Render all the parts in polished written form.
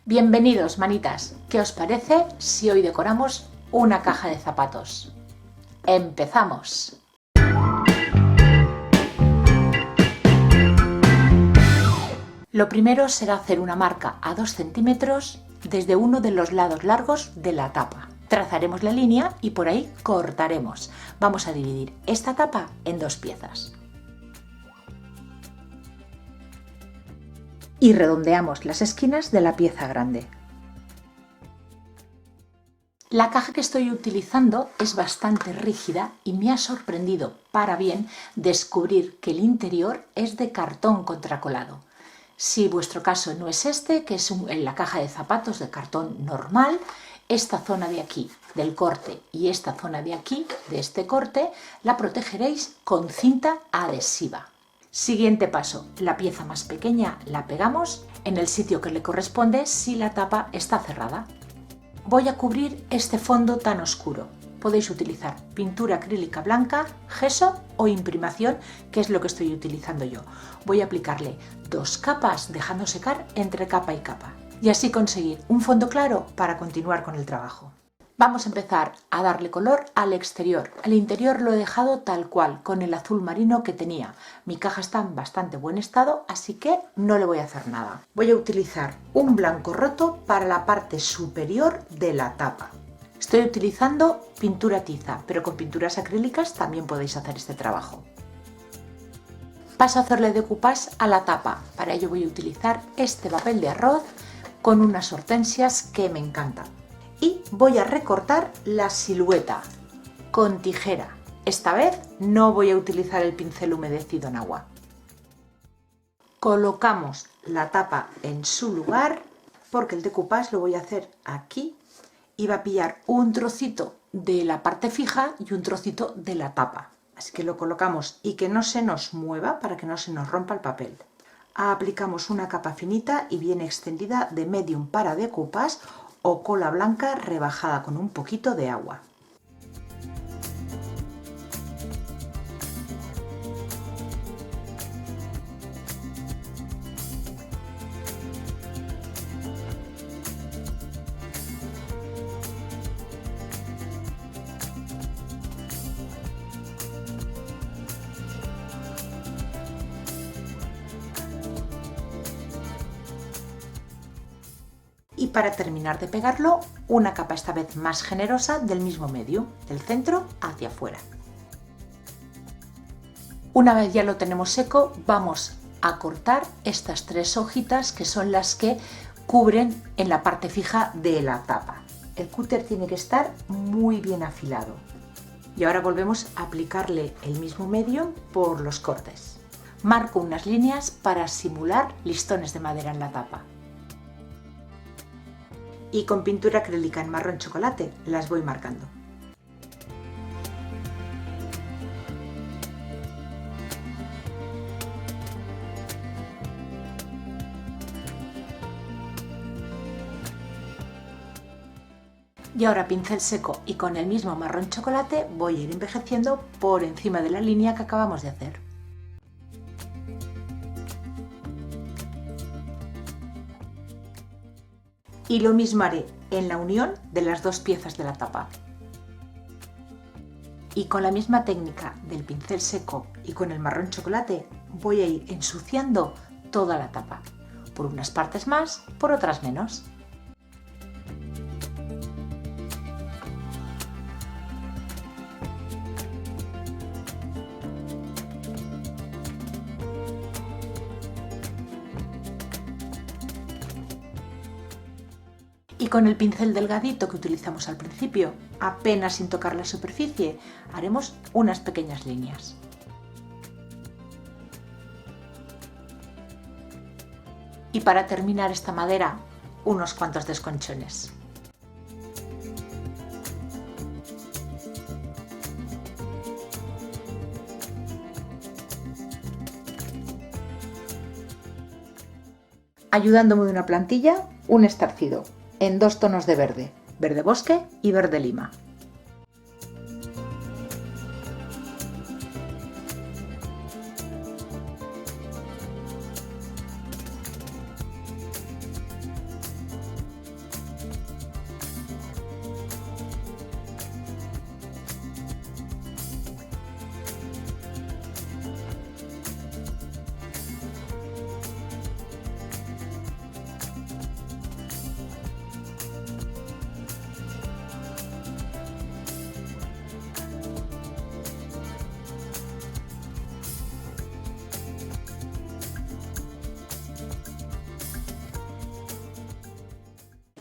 Bienvenidos, manitas. ¿Qué os parece si hoy decoramos una caja de zapatos? ¡Empezamos! Lo primero será hacer una marca a 2 centímetros desde uno de los lados largos de la tapa. Trazaremos la línea y por ahí cortaremos. Vamos a dividir esta tapa en 2 piezas. Y redondeamos las esquinas de la pieza grande. La caja que estoy utilizando es bastante rígida y me ha sorprendido para bien descubrir que el interior es de cartón contracolado. Si vuestro caso no es este, que es la caja de zapatos de cartón normal, esta zona de aquí del corte y esta zona de aquí de este corte la protegeréis con cinta adhesiva. Siguiente paso, la pieza más pequeña la pegamos en el sitio que le corresponde si la tapa está cerrada. Voy a cubrir este fondo tan oscuro. Podéis utilizar pintura acrílica blanca, gesso o imprimación, que es lo que estoy utilizando yo. Voy a aplicarle 2 capas dejando secar entre capa y capa y así conseguir un fondo claro para continuar con el trabajo. Vamos a empezar a darle color al exterior. Al interior lo he dejado tal cual, con el azul marino que tenía. Mi caja está en bastante buen estado, así que no le voy a hacer nada. Voy a utilizar un blanco roto para la parte superior de la tapa. Estoy utilizando pintura tiza, pero con pinturas acrílicas también podéis hacer este trabajo. Paso a hacerle decoupage a la tapa. Para ello voy a utilizar este papel de arroz con unas hortensias que me encantan. Y voy a recortar la silueta con tijera. Esta vez no voy a utilizar el pincel humedecido en agua. Colocamos la tapa en su lugar porque el decoupage lo voy a hacer aquí y va a pillar un trocito de la parte fija y un trocito de la tapa. Así que lo colocamos y que no se nos mueva para que no se nos rompa el papel. Aplicamos una capa finita y bien extendida de medium para decoupage o cola blanca rebajada con un poquito de agua. Y para terminar de pegarlo, una capa esta vez más generosa del mismo medio, del centro hacia afuera. Una vez ya lo tenemos seco, vamos a cortar estas 3 hojitas que son las que cubren en la parte fija de la tapa. El cúter tiene que estar muy bien afilado. Y ahora volvemos a aplicarle el mismo medio por los cortes. Marco unas líneas para simular listones de madera en la tapa. Y con pintura acrílica en marrón chocolate las voy marcando. Y ahora pincel seco y con el mismo marrón chocolate voy a ir envejeciendo por encima de la línea que acabamos de hacer. Y lo mismo haré en la unión de las 2 piezas de la tapa. Y con la misma técnica del pincel seco y con el marrón chocolate voy a ir ensuciando toda la tapa. Por unas partes más, por otras menos. Y con el pincel delgadito que utilizamos al principio, apenas sin tocar la superficie, haremos unas pequeñas líneas. Y para terminar esta madera, unos cuantos desconchones. Ayudándome de una plantilla, un estarcido en 2 tonos de verde, verde bosque y verde lima.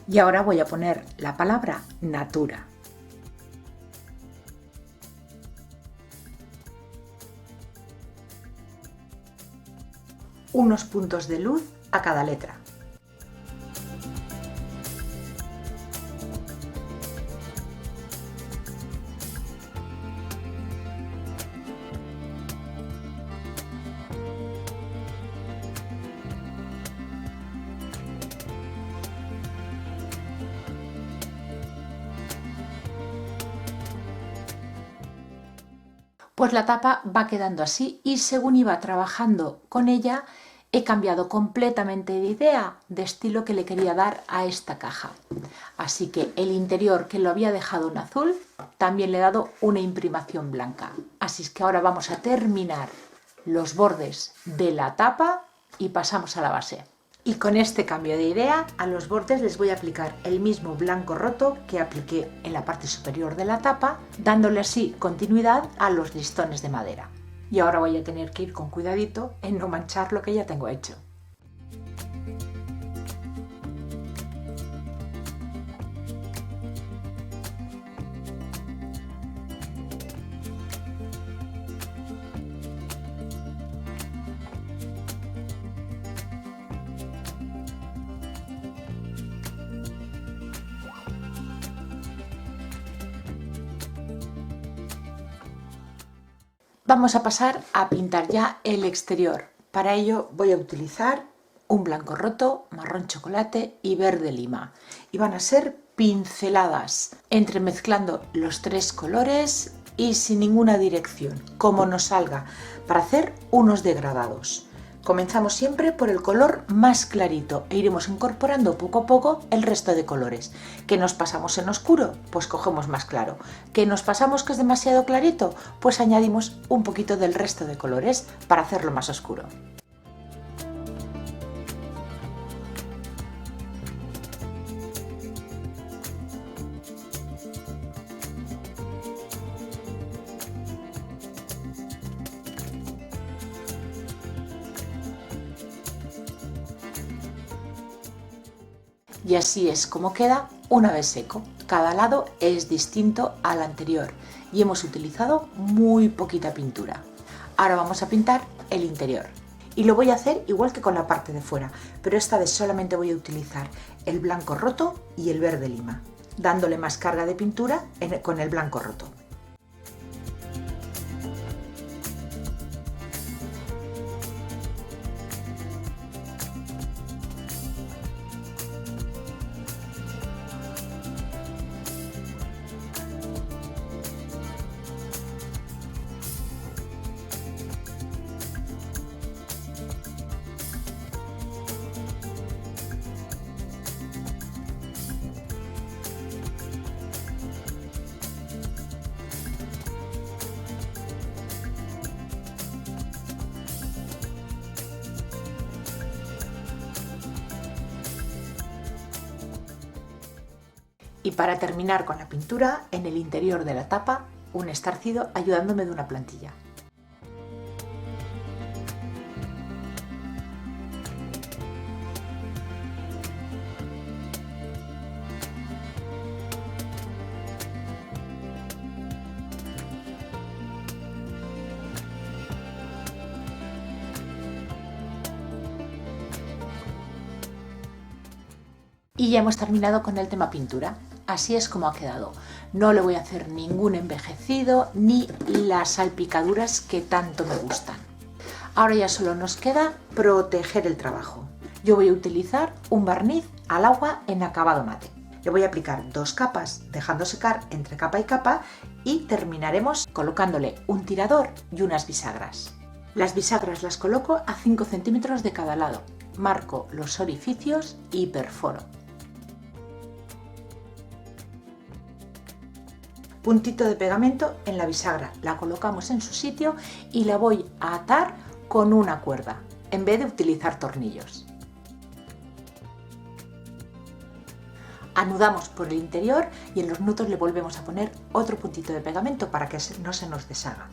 Y ahora voy a poner la palabra Natura. Unos puntos de luz a cada letra. Pues la tapa va quedando así y según iba trabajando con ella he cambiado completamente de idea, de estilo que le quería dar a esta caja. Así que el interior, que lo había dejado en azul, también le he dado una imprimación blanca. Así es que ahora vamos a terminar los bordes de la tapa y pasamos a la base. Y con este cambio de idea, a los bordes les voy a aplicar el mismo blanco roto que apliqué en la parte superior de la tapa, dándole así continuidad a los listones de madera. Y ahora voy a tener que ir con cuidadito en no manchar lo que ya tengo hecho. Vamos a pasar a pintar ya el exterior. Para ello voy a utilizar un blanco roto, marrón chocolate y verde lima. Y van a ser pinceladas, entremezclando los tres colores y sin ninguna dirección, como nos salga, para hacer unos degradados. Comenzamos siempre por el color más clarito e iremos incorporando poco a poco el resto de colores. ¿Que nos pasamos en oscuro? Pues cogemos más claro. ¿Que nos pasamos que es demasiado clarito? Pues añadimos un poquito del resto de colores para hacerlo más oscuro. Y así es como queda una vez seco. Cada lado es distinto al anterior y hemos utilizado muy poquita pintura. Ahora vamos a pintar el interior. Y lo voy a hacer igual que con la parte de fuera, pero esta vez solamente voy a utilizar el blanco roto y el verde lima, dándole más carga de pintura con el blanco roto. Y para terminar con la pintura, en el interior de la tapa, un estarcido ayudándome de una plantilla. Y ya hemos terminado con el tema pintura. Así es como ha quedado. No le voy a hacer ningún envejecido ni las salpicaduras que tanto me gustan. Ahora ya solo nos queda proteger el trabajo. Yo voy a utilizar un barniz al agua en acabado mate. Le voy a aplicar 2 capas, dejando secar entre capa y capa, y terminaremos colocándole un tirador y unas bisagras. Las bisagras las coloco a 5 centímetros de cada lado. Marco los orificios y perforo. Puntito de pegamento en la bisagra, la colocamos en su sitio y la voy a atar con una cuerda, en vez de utilizar tornillos. Anudamos por el interior y en los nudos le volvemos a poner otro puntito de pegamento para que no se nos deshaga.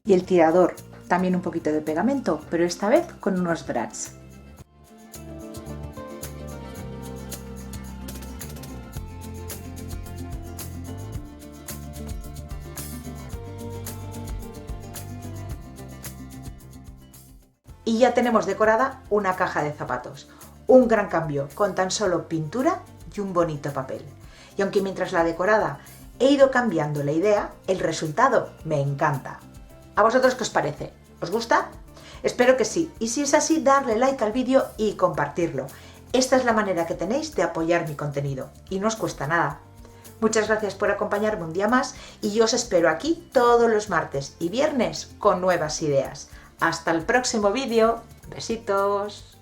Y el tirador, también un poquito de pegamento, pero esta vez con unos brads. Y ya tenemos decorada una caja de zapatos. Un gran cambio, con tan solo pintura y un bonito papel. Y aunque mientras la decorada he ido cambiando la idea, el resultado me encanta. ¿A vosotros qué os parece? ¿Os gusta? Espero que sí. Y si es así, darle like al vídeo y compartirlo. Esta es la manera que tenéis de apoyar mi contenido. Y no os cuesta nada. Muchas gracias por acompañarme un día más y yo os espero aquí todos los martes y viernes con nuevas ideas. ¡Hasta el próximo vídeo! ¡Besitos!